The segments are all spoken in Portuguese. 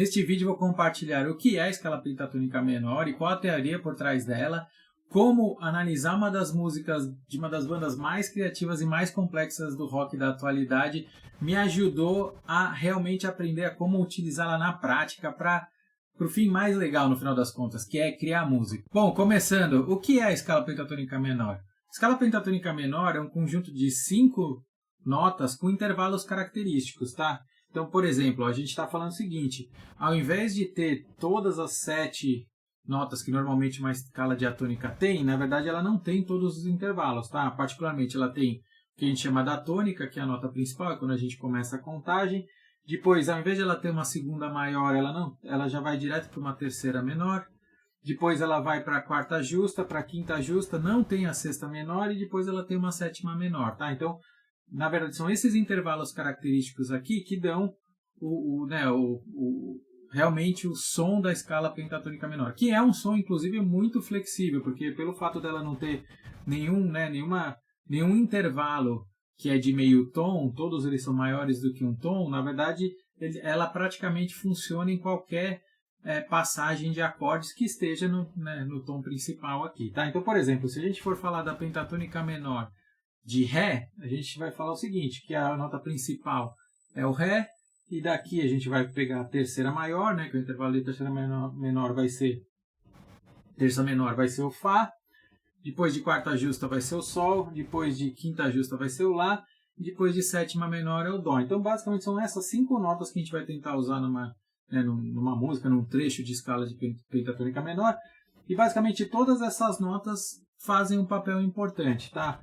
Neste vídeo vou compartilhar o que é a escala pentatônica menor e qual a teoria por trás dela, como analisar uma das músicas de uma das bandas mais criativas e mais complexas do rock da atualidade me ajudou a realmente aprender a como utilizá-la na prática para o fim mais legal no final das contas, que é criar música. Bom, começando, o que é a escala pentatônica menor? A escala pentatônica menor é um conjunto de 5 notas com intervalos característicos, tá? Então, por exemplo, a gente está falando o seguinte, ao invés de ter todas as 7 notas que normalmente uma escala diatônica tem, na verdade ela não tem todos os intervalos, tá? Particularmente ela tem o que a gente chama da tônica, que é a nota principal, é quando a gente começa a contagem. Depois, ao invés de ela ter uma segunda maior, ela já vai direto para uma terceira menor. Depois ela vai para a quarta justa, para a quinta justa, não tem a sexta menor e depois ela tem uma sétima menor, tá? Então, na verdade, são esses intervalos característicos aqui que dão realmente o som da escala pentatônica menor, que é um som, inclusive, muito flexível, porque pelo fato dela não ter nenhum intervalo que é de meio tom, todos eles são maiores do que um tom, na verdade, ela praticamente funciona em qualquer passagem de acordes que esteja no tom principal aqui, tá? Então, por exemplo, se a gente for falar da pentatônica menor de Ré, a gente vai falar o seguinte, que a nota principal é o Ré, e daqui a gente vai pegar a terceira maior, né, que o intervalo de terceira menor vai ser, terça menor vai ser o Fá, depois de quarta justa vai ser o Sol, depois de quinta justa vai ser o Lá, e depois de sétima menor é o Dó. Então, basicamente, são essas 5 notas que a gente vai tentar usar numa música, num trecho de escala de pentatônica menor, e basicamente todas essas notas fazem um papel importante, tá?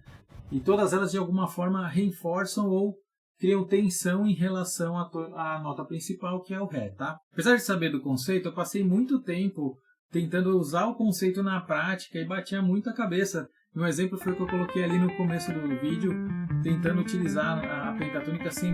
E todas elas, de alguma forma, reforçam ou criam tensão em relação à nota principal, que é o Ré, tá? Apesar de saber do conceito, eu passei muito tempo tentando usar o conceito na prática e batia muito a cabeça. Um exemplo foi o que eu coloquei ali no começo do vídeo, tentando utilizar a pentatônica sem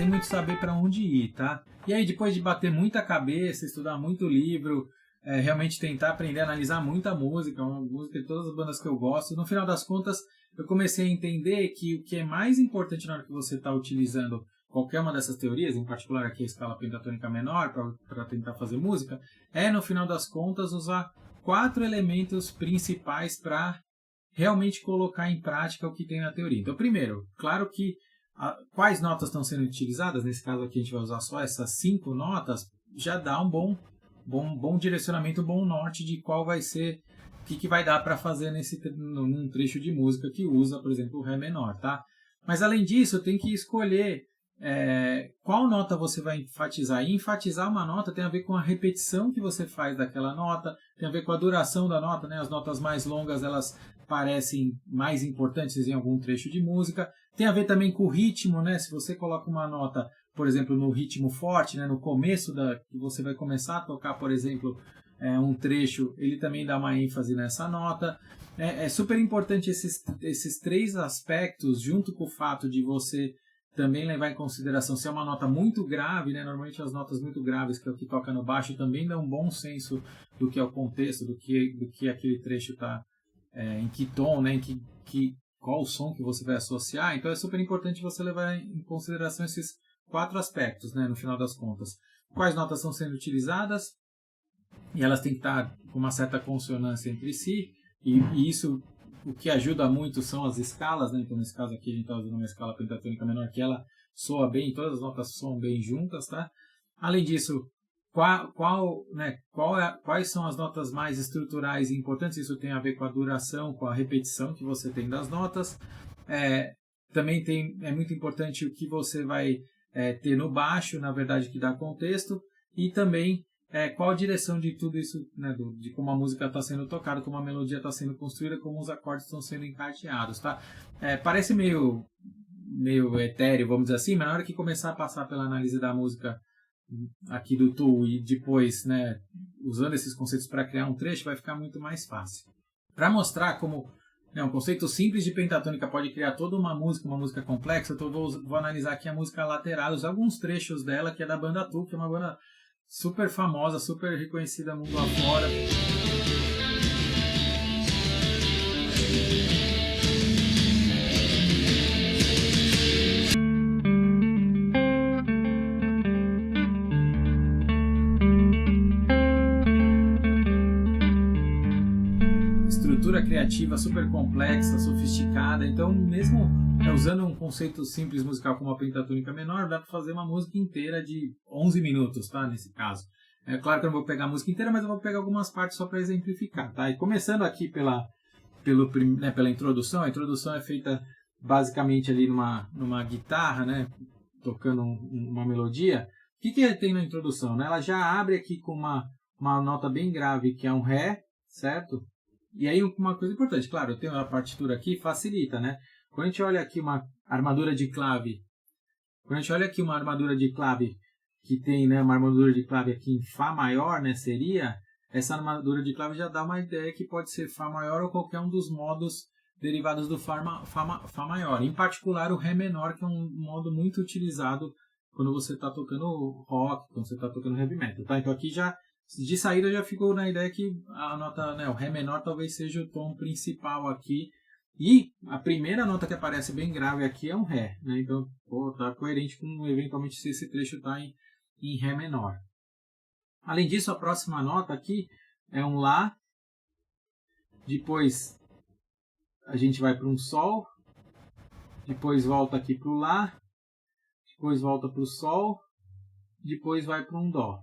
muito saber para onde ir, tá? E aí, depois de bater muita cabeça, estudar muito livro, realmente tentar aprender a analisar muita música, uma música de todas as bandas que eu gosto, no final das contas, eu comecei a entender que o que é mais importante na hora que você está utilizando qualquer uma dessas teorias, em particular aqui a escala pentatônica menor, para tentar fazer música, é, no final das contas, usar 4 elementos principais para realmente colocar em prática o que tem na teoria. Então, primeiro, claro que quais notas estão sendo utilizadas, nesse caso aqui a gente vai usar só essas 5 notas, já dá um bom direcionamento, um bom norte de qual vai ser, o que vai dar para fazer num trecho de música que usa, por exemplo, o Ré menor, tá? Mas além disso, tem que escolher qual nota você vai enfatizar. E enfatizar uma nota tem a ver com a repetição que você faz daquela nota, tem a ver com a duração da nota, né? As notas mais longas, elas parecem mais importantes em algum trecho de música. Tem a ver também com o ritmo, né? Se você coloca uma nota, por exemplo, no ritmo forte, né? No começo que você vai começar a tocar, por exemplo, um trecho, ele também dá uma ênfase nessa nota. É super importante esses 3 aspectos, junto com o fato de você também levar em consideração se é uma nota muito grave, né? Normalmente as notas muito graves, que é o que toca no baixo, também dão um bom senso do que é o contexto, do que aquele trecho está, em que tom, né? Qual o som que você vai associar. Então é super importante você levar em consideração esses 4 aspectos, né? No final das contas. Quais notas estão sendo utilizadas, e elas têm que estar com uma certa consonância entre si, e isso, o que ajuda muito são as escalas, né? Então, nesse caso aqui, a gente está usando uma escala pentatônica menor, que ela soa bem, todas as notas soam bem juntas, tá? Além disso, quais são as notas mais estruturais e importantes? Isso tem a ver com a duração, com a repetição que você tem das notas. Também é muito importante o que você vai ter no baixo, na verdade, que dá contexto, e também qual a direção de tudo isso, né, de como a música está sendo tocada, como a melodia está sendo construída, como os acordes estão sendo encadeados, tá? Parece meio etéreo, vamos dizer assim, mas na hora que começar a passar pela análise da música aqui do Tool e depois, né, usando esses conceitos para criar um trecho, vai ficar muito mais fácil. Para mostrar como um conceito simples de pentatônica pode criar toda uma música complexa, então vou analisar aqui a música Lateralus, alguns trechos dela, que é da banda Tool, que é uma banda super famosa, super reconhecida mundo afora. estrutura criativa super complexa, sofisticada. Então, mesmo usando um conceito simples musical como a pentatônica menor, dá para fazer uma música inteira de 11 minutos, tá? Nesse caso. É claro que eu não vou pegar a música inteira, mas eu vou pegar algumas partes só para exemplificar, tá? E começando aqui pela introdução. A introdução é feita basicamente ali numa guitarra, né? Tocando uma melodia. O que tem na introdução, né? Ela já abre aqui com uma nota bem grave, que é um Ré, certo? E aí uma coisa importante, claro, eu tenho a partitura aqui, facilita, né? Quando a gente olha aqui uma armadura de clave, que tem, né, uma armadura de clave aqui em Fá maior, né, seria, essa armadura de clave já dá uma ideia que pode ser Fá maior ou qualquer um dos modos derivados do Fá maior. Em particular o Ré menor, que é um modo muito utilizado quando você está tocando rock, quando você está tocando heavy metal, tá? Então aqui já, de saída, já ficou na ideia que a nota, né, o Ré menor talvez seja o tom principal aqui. E a primeira nota que aparece bem grave aqui é um Ré, né? Então, tá coerente com eventualmente se esse trecho está em Ré menor. Além disso, a próxima nota aqui é um Lá. Depois a gente vai para um Sol. Depois volta aqui para o Lá. Depois volta para o Sol. Depois vai para um Dó.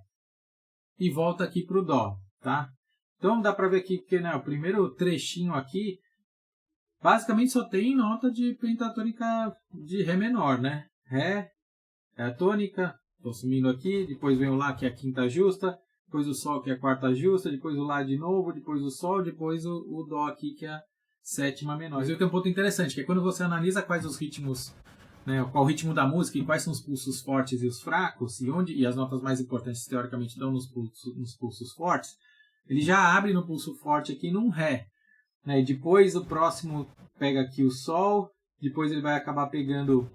E volta aqui para o Dó, tá? Então dá para ver aqui que, né, o primeiro trechinho aqui basicamente só tem nota de pentatônica de Ré menor, né? Ré é a tônica, estou sumindo aqui, depois vem o Lá, que é a quinta justa, depois o Sol, que é a quarta justa, depois o Lá de novo, depois o Sol, depois o Dó aqui, que é a sétima menor. Mas tem um ponto interessante, que é quando você analisa quais os ritmos, né, qual o ritmo da música e quais são os pulsos fortes e os fracos, e as notas mais importantes teoricamente dão nos pulsos fortes, ele já abre no pulso forte aqui num Ré. Né, e depois o próximo pega aqui o Sol, depois ele vai acabar pegando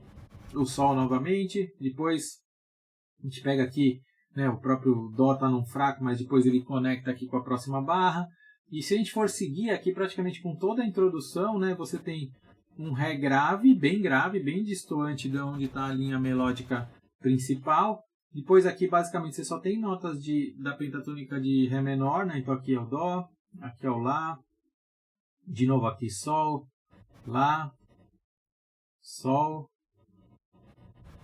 o Sol novamente, depois a gente pega aqui, né, o próprio Dó está num fraco, mas depois ele conecta aqui com a próxima barra. E se a gente for seguir aqui praticamente com toda a introdução, né, você tem um Ré grave, bem distoante de onde está a linha melódica principal. Depois aqui basicamente você só tem notas da pentatônica de Ré menor, né, então aqui é o Dó, aqui é o Lá. De novo aqui, Sol, Lá, Sol.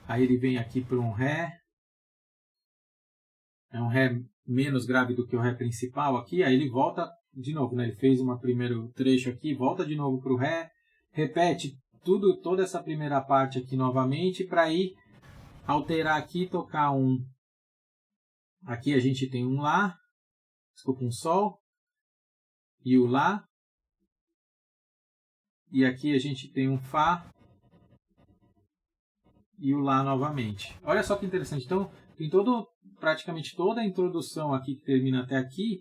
Aí ele vem aqui para um Ré. É um Ré menos grave do que o Ré principal aqui. Aí ele volta de novo, né? Ele fez um primeiro trecho aqui, volta de novo para o Ré. Repete toda essa primeira parte aqui novamente para ir alterar aqui, tocar um... Aqui a gente tem um Lá, desculpa, um Sol e o Lá. E aqui a gente tem um Fá e o Lá novamente. Olha só que interessante. Então, tem praticamente toda a introdução aqui que termina até aqui,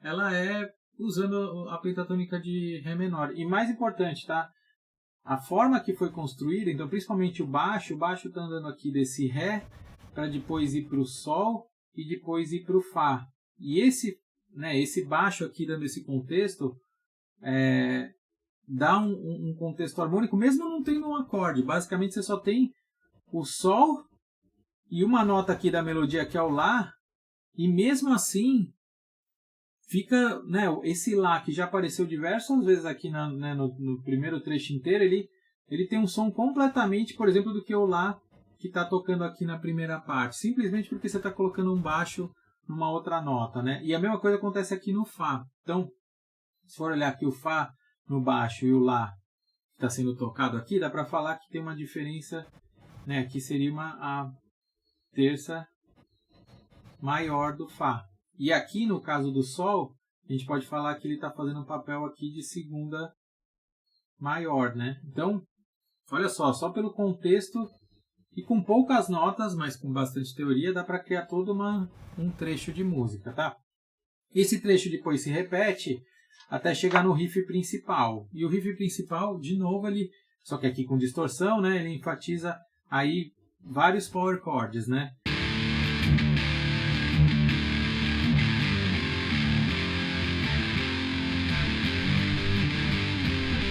ela é usando a pentatônica de Ré menor. E mais importante, tá? A forma que foi construída, então principalmente o baixo está andando aqui desse Ré para depois ir para o Sol e depois ir para o Fá. E esse baixo aqui dando esse contexto dá um contexto harmônico, mesmo não tendo um acorde. Basicamente você só tem o Sol e uma nota aqui da melodia que é o Lá, e mesmo assim fica, né, esse Lá que já apareceu diversas vezes aqui no primeiro trecho inteiro, ele tem um som completamente, por exemplo, do que o Lá que está tocando aqui na primeira parte, simplesmente porque você está colocando um baixo numa outra nota, né? E a mesma coisa acontece aqui no Fá. Então, se for olhar aqui o Fá no baixo e o Lá que está sendo tocado aqui, dá para falar que tem uma diferença, né? Aqui seria a terça maior do Fá. E aqui no caso do Sol, a gente pode falar que ele está fazendo um papel aqui de segunda maior, né? Então, olha só pelo contexto e com poucas notas, mas com bastante teoria, dá para criar todo um trecho de música, tá? Esse trecho depois se repete até chegar no riff principal. E o riff principal, de novo, só que aqui com distorção, né? Ele enfatiza aí vários power chords, né?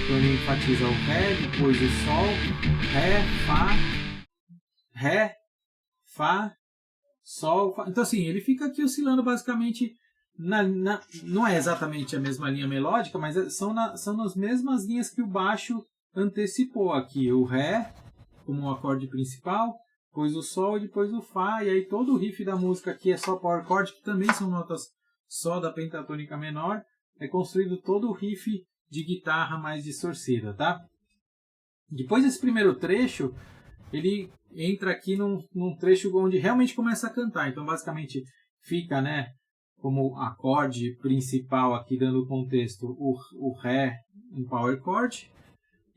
Então ele enfatiza o Ré, depois o Sol, Ré, Fá, Sol, Fá. Então assim, ele fica aqui oscilando basicamente não é exatamente a mesma linha melódica, mas são nas mesmas linhas que o baixo antecipou aqui. O Ré como um acorde principal, depois o Sol e depois o Fá. E aí todo o riff da música aqui é só power chord, que também são notas só da pentatônica menor. É construído todo o riff de guitarra mais distorcida, tá? Depois desse primeiro trecho, ele entra aqui num trecho onde realmente começa a cantar. Então, basicamente, fica, né, como acorde principal aqui, dando o contexto, o Ré em power chord.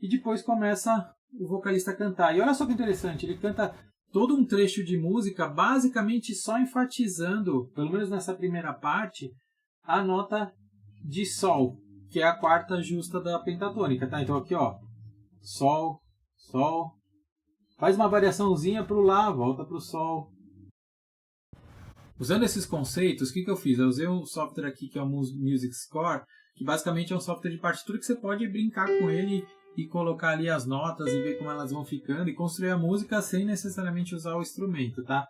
E depois começa o vocalista a cantar. E olha só que interessante, ele canta todo um trecho de música, basicamente só enfatizando, pelo menos nessa primeira parte, a nota de Sol, que é a quarta justa da pentatônica, tá? Então aqui, ó, Sol, Sol, faz uma variaçãozinha para o Lá, volta para o Sol. Usando esses conceitos, o que eu fiz? Eu usei um software aqui que é o Music Score, que basicamente é um software de partitura que você pode brincar com ele e colocar ali as notas e ver como elas vão ficando e construir a música sem necessariamente usar o instrumento, tá?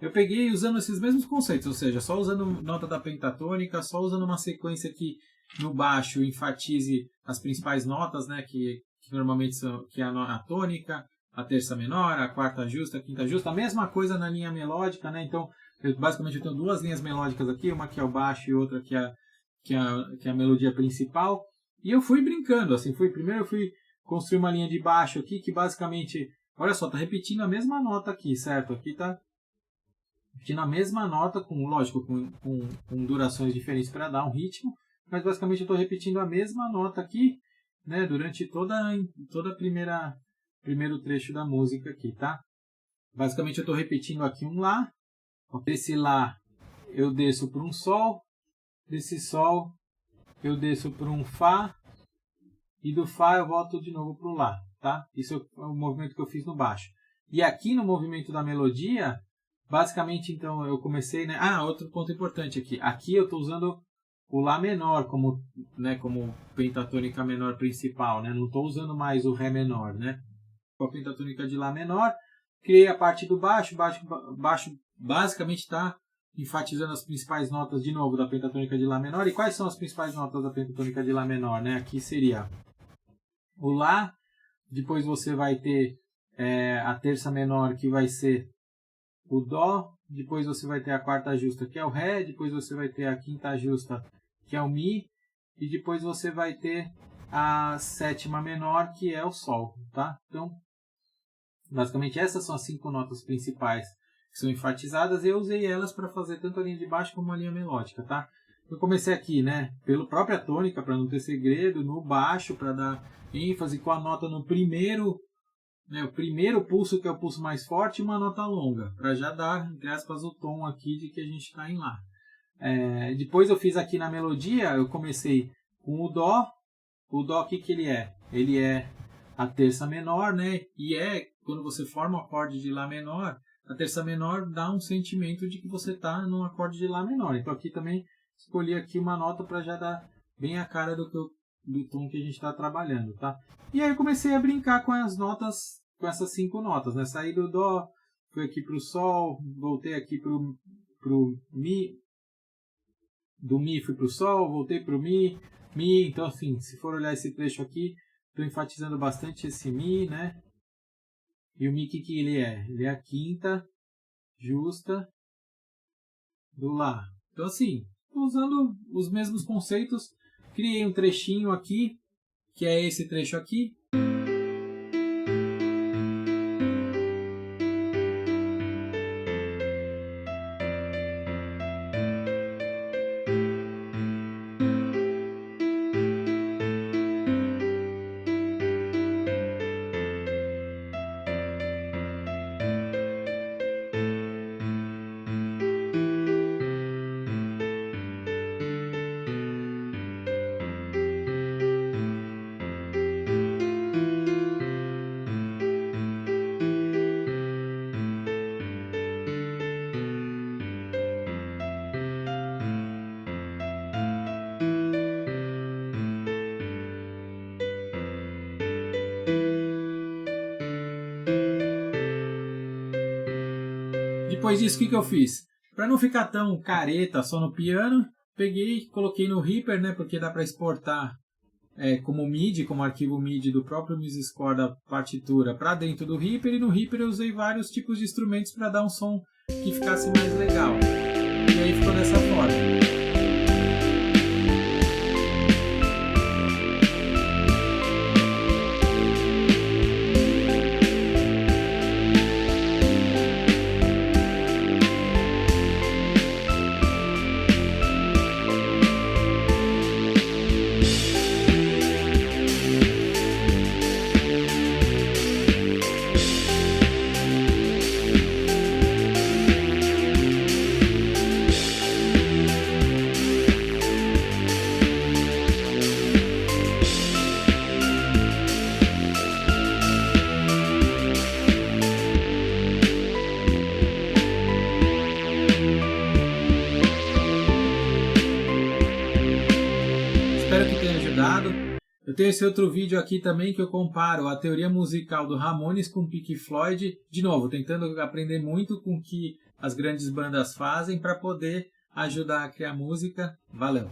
Eu peguei usando esses mesmos conceitos, ou seja, só usando nota da pentatônica, só usando uma sequência que no baixo enfatize as principais notas, né, que normalmente são que é a tônica, a terça menor, a quarta justa, a quinta justa, a mesma coisa na linha melódica, né? Então, basicamente eu tenho duas linhas melódicas aqui, uma que é o baixo e outra que é a melodia principal. E eu fui brincando, assim, primeiro eu fui construir uma linha de baixo aqui que basicamente, olha só, tá repetindo a mesma nota aqui, certo? Aqui tá repetindo a mesma nota, lógico, com durações diferentes para dar um ritmo, mas basicamente eu estou repetindo a mesma nota aqui, né, durante toda primeiro trecho da música aqui, tá? Basicamente eu estou repetindo aqui um Lá, desse Lá eu desço para um Sol, desse Sol eu desço para um Fá, e do Fá eu volto de novo para o Lá, tá? Isso é o movimento que eu fiz no baixo. E aqui no movimento da melodia, basicamente então eu comecei, né? Outro ponto importante aqui. Aqui eu estou usando o Lá menor como pentatônica menor principal, né? Não estou usando mais o Ré menor, né? Com a pentatônica de Lá menor, criei a parte do baixo. Baixo basicamente está enfatizando as principais notas de novo da pentatônica de Lá menor. E quais são as principais notas da pentatônica de Lá menor, né? Aqui seria o Lá, depois você vai ter a terça menor, que vai ser o Dó, depois você vai ter a quarta justa, que é o Ré, depois você vai ter a quinta justa, que é o Mi, e depois você vai ter a sétima menor, que é o Sol, tá? Então, basicamente essas são as 5 notas principais que são enfatizadas, e eu usei elas para fazer tanto a linha de baixo como a linha melódica, tá? Eu comecei aqui, né, pela própria tônica, para não ter segredo, no baixo, para dar ênfase, com a nota no primeiro, né, o primeiro pulso, que é o pulso mais forte, e uma nota longa, para já dar, entre aspas, o tom aqui de que a gente está em Lá. Depois eu fiz aqui na melodia, eu comecei com o Dó. O Dó, o que ele é? Ele é a terça menor, né? E quando você forma o acorde de Lá menor, a terça menor dá um sentimento de que você está num acorde de Lá menor. Então aqui também escolhi aqui uma nota para já dar bem a cara do tom que a gente está trabalhando, tá? E aí eu comecei a brincar com as notas, com essas 5 notas, né? Saí do Dó, fui aqui para o Sol, voltei aqui para o Mi, do Mi fui para o Sol, voltei para o Mi, Mi. Então, assim, se for olhar esse trecho aqui, estou enfatizando bastante esse Mi, né? E o Mi, que ele é? Ele é a quinta justa do Lá. Então, assim, estou usando os mesmos conceitos. Criei um trechinho aqui, que é esse trecho aqui. Depois disso, o que eu fiz? Para não ficar tão careta só no piano, peguei, coloquei no Reaper, né, porque dá para exportar como MIDI, como arquivo MIDI do próprio MuseScore da partitura para dentro do Reaper, e no Reaper eu usei vários tipos de instrumentos para dar um som que ficasse mais legal. E aí ficou dessa forma. Espero que tenha ajudado. Eu tenho esse outro vídeo aqui também que eu comparo a teoria musical do Ramones com o Pink Floyd, de novo, tentando aprender muito com o que as grandes bandas fazem para poder ajudar a criar música. Valeu!